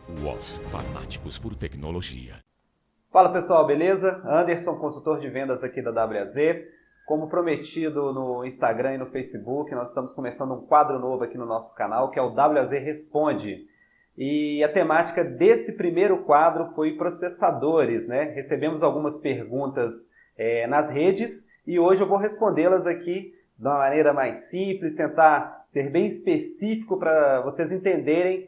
WOS, fanáticos por tecnologia. Fala pessoal, beleza? Anderson, consultor de vendas aqui da WAZ. Como prometido no Instagram e no Facebook, nós estamos começando um quadro novo aqui no nosso canal, que é o WAZ Responde. E a temática desse primeiro quadro foi processadores, né? Recebemos algumas perguntas nas redes e hoje eu vou respondê-las aqui de uma maneira mais simples, tentar ser bem específico para vocês entenderem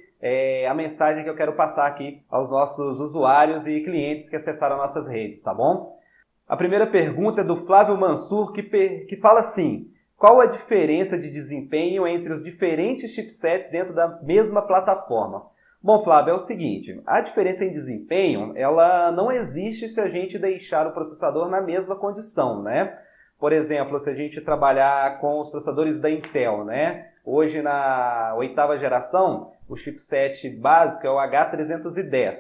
a mensagem que eu quero passar aqui aos nossos usuários e clientes que acessaram nossas redes, tá bom? A primeira pergunta é do Flávio Mansur, que fala assim: qual a diferença de desempenho entre os diferentes chipsets dentro da mesma plataforma? Bom, Flávio, é o seguinte, a diferença em desempenho, ela não existe se a gente deixar o processador na mesma condição, né? Por exemplo, se a gente trabalhar com os processadores da Intel, né? Hoje, na 8ª geração, o chipset básico é o H310.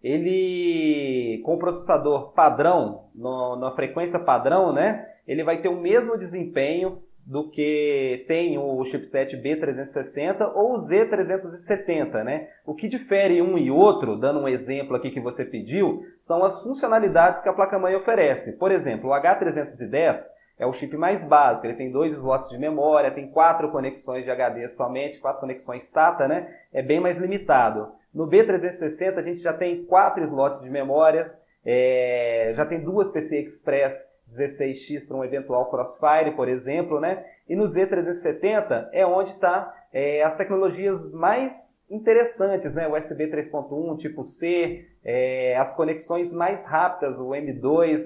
Ele, com o processador padrão, na frequência padrão, né? Ele vai ter o mesmo desempenho do que tem o chipset B360 ou o Z370, né? O que difere um e outro, dando um exemplo aqui que você pediu, são as funcionalidades que a placa-mãe oferece. Por exemplo, o H310 é o chip mais básico, ele tem 2 slots de memória, tem 4 conexões de HD somente, 4 conexões SATA, né? É bem mais limitado. No B360 a gente já tem 4 slots de memória, já tem 2 PCI Express 16X para um eventual Crossfire, por exemplo, né? E no Z370 é onde está as tecnologias mais interessantes, né? USB 3.1, tipo C, as conexões mais rápidas, o M2,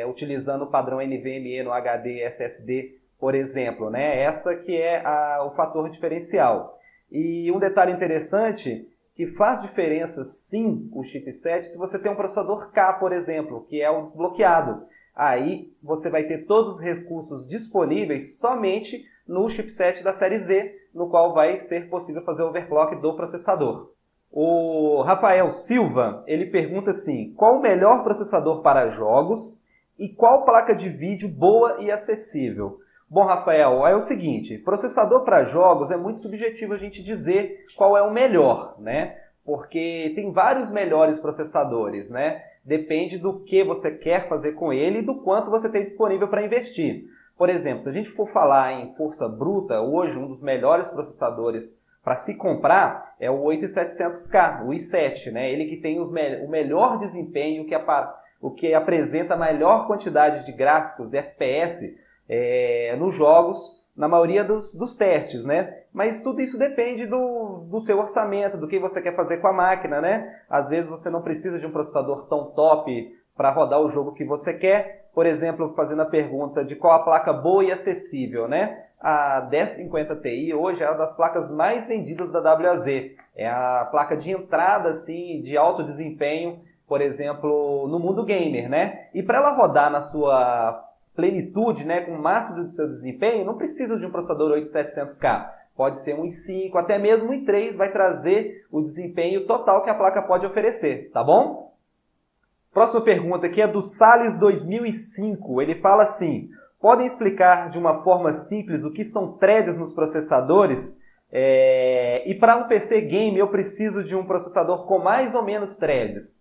utilizando o padrão NVMe no HD SSD, por exemplo, né? Essa que é o fator diferencial. E um detalhe interessante, que faz diferença sim o chipset se você tem um processador K, por exemplo, que é o desbloqueado. Aí você vai ter todos os recursos disponíveis somente no chipset da série Z, no qual vai ser possível fazer o overclock do processador. O Rafael Silva, ele pergunta assim: qual o melhor processador para jogos e qual placa de vídeo boa e acessível? Bom, Rafael, é o seguinte, processador para jogos é muito subjetivo a gente dizer qual é o melhor, né? Porque tem vários melhores processadores, né? Depende do que você quer fazer com ele e do quanto você tem disponível para investir. Por exemplo, se a gente for falar em força bruta, hoje um dos melhores processadores para se comprar é o 8700K, o i7, né? Ele que tem o melhor desempenho, o que apresenta a maior quantidade de gráficos, FPS, nos jogos, na maioria dos testes, né? Mas tudo isso depende do seu orçamento, do que você quer fazer com a máquina, né? Às vezes você não precisa de um processador tão top para rodar o jogo que você quer. Por exemplo, fazendo a pergunta de qual a placa boa e acessível, né? A 1050 Ti hoje é uma das placas mais vendidas da WAZ. É a placa de entrada, assim, de alto desempenho, por exemplo, no mundo gamer, né? E para ela rodar na sua plenitude, né, com o máximo do seu desempenho, não precisa de um processador 8700K. Pode ser um i5, até mesmo um i3 vai trazer o desempenho total que a placa pode oferecer, tá bom? Próxima pergunta aqui é do Salles 2005. Ele fala assim: podem explicar de uma forma simples o que são threads nos processadores? E para um PC game eu preciso de um processador com mais ou menos threads.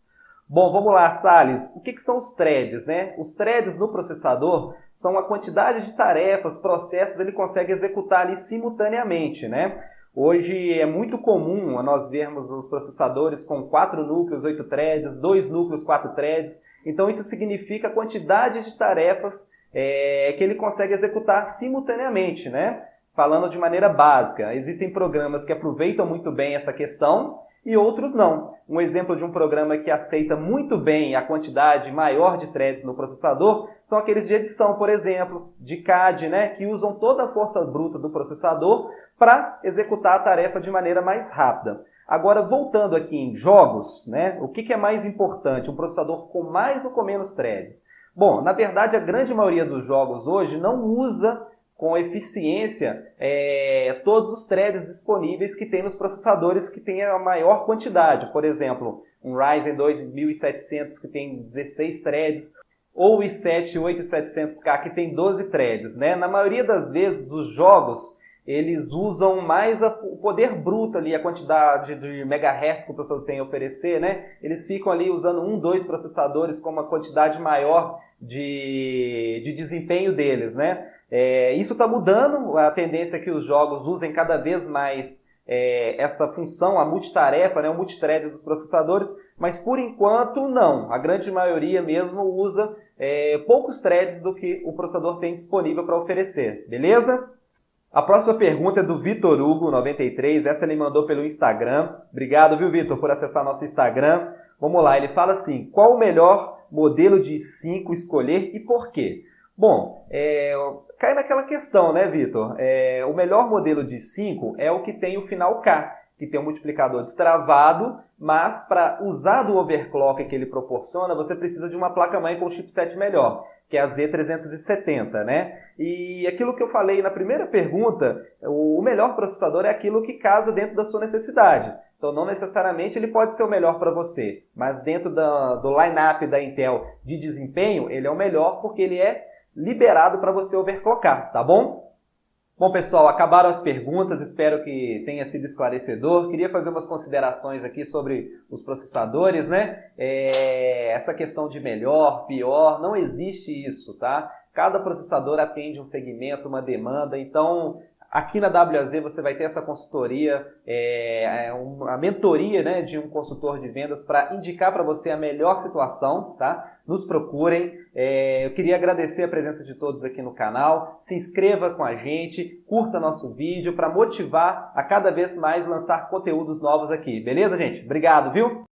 Bom, vamos lá, Salles. O que são os threads, né? Os threads no processador são a quantidade de tarefas, processos, ele consegue executar ali simultaneamente, né? Hoje é muito comum nós vermos os processadores com 4 núcleos, 8 threads, 2 núcleos, 4 threads. Então isso significa a quantidade de tarefas que ele consegue executar simultaneamente, né? Falando de maneira básica, existem programas que aproveitam muito bem essa questão e outros não. Um exemplo de um programa que aceita muito bem a quantidade maior de threads no processador são aqueles de edição, por exemplo, de CAD, né, que usam toda a força bruta do processador para executar a tarefa de maneira mais rápida. Agora, voltando aqui em jogos, né, o que é mais importante, um processador com mais ou com menos threads? Bom, na verdade, a grande maioria dos jogos hoje não usa com eficiência todos os threads disponíveis que tem nos processadores que tem a maior quantidade. Por exemplo, um Ryzen 2700 que tem 16 threads, ou o i7 8700K que tem 12 threads, né? Na maioria das vezes, os jogos eles usam mais o poder bruto ali, a quantidade de megahertz que o processador tem a oferecer, né? Eles ficam ali usando 2 processadores com uma quantidade maior de desempenho deles, né? Isso está mudando, a tendência é que os jogos usem cada vez mais essa função, a multitarefa, né, o multithread dos processadores, mas por enquanto não. A grande maioria mesmo usa poucos threads do que o processador tem disponível para oferecer, beleza? A próxima pergunta é do Vitor Hugo, 93, essa ele mandou pelo Instagram. Obrigado, viu, Vitor, por acessar nosso Instagram. Vamos lá, ele fala assim, qual o melhor modelo de i5 escolher e por quê? Bom, cai naquela questão, né, Vitor? O melhor modelo de i5 é o que tem o final K, que tem um multiplicador destravado, mas para usar do overclock que ele proporciona, você precisa de uma placa-mãe com chipset melhor, que é a Z370, né? E aquilo que eu falei na primeira pergunta, o melhor processador é aquilo que casa dentro da sua necessidade. Então, não necessariamente ele pode ser o melhor para você, mas dentro do line-up da Intel de desempenho, ele é o melhor porque ele é liberado para você overclockar, tá bom? Bom, pessoal, acabaram as perguntas, espero que tenha sido esclarecedor. Queria fazer umas considerações aqui sobre os processadores, né? Essa questão de melhor, pior, não existe isso, tá? Cada processador atende um segmento, uma demanda, então aqui na WAZ você vai ter essa consultoria, a mentoria, né, de um consultor de vendas para indicar para você a melhor situação, tá? Nos procurem. Eu queria agradecer a presença de todos aqui no canal. Se inscreva com a gente, curta nosso vídeo para motivar a cada vez mais lançar conteúdos novos aqui. Beleza, gente? Obrigado, viu?